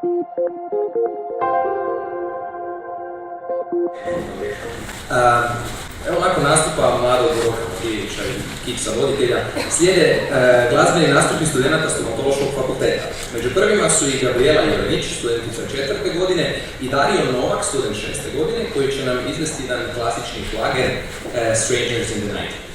Evo nakon nastupa mladog Roka Kijevića i Kiksa voditelja slijede glazbeni nastupi studenta stomatološkog fakulteta. Među prvima su i Gabriela Jelenić, studentica 4. godine, i Dario Novak, student 6. godine, koji će nam izvesti jedan klasični šlager Strangers in the Night.